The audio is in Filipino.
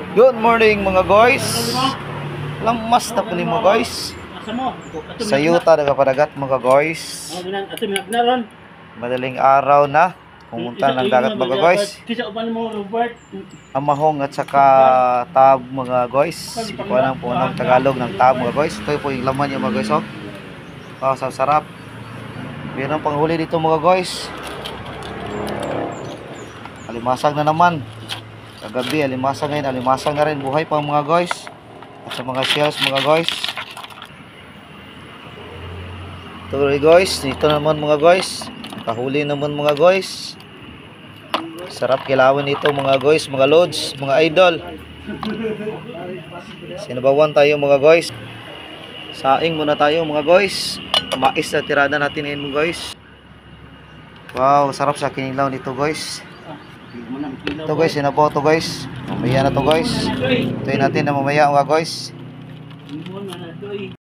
Good morning mga guys. Lamas na puli mo guys. Sa yuta nagapadagat mga guys. Madaling araw na. Pumunta ng dagat mga guys. Amahong at saka tab mga guys. Ito ang punong Tagalog ng tab mga guys. Ito po yung laman niya mga guys. Oh, sarap. Meron pang huli dito mga guys. Alimasag na naman. Kagabi, alimasag ngayon, alimasag na rin. Buhay pa mga guys. At sa mga shells mga guys. Ito rin guys, dito naman mga guys. Kahuli naman mga guys. Sarap kilawin ito mga guys, mga loads, mga idol. Sinabawan tayo mga guys. Saing muna tayo mga guys. Mais na tirada natin ngayon mga guys. Wow, sarap sa kinilaw nito guys. Ito guys, sinabaw to guys. Mamaya na to guys. Ito natin na mamaya mga guys.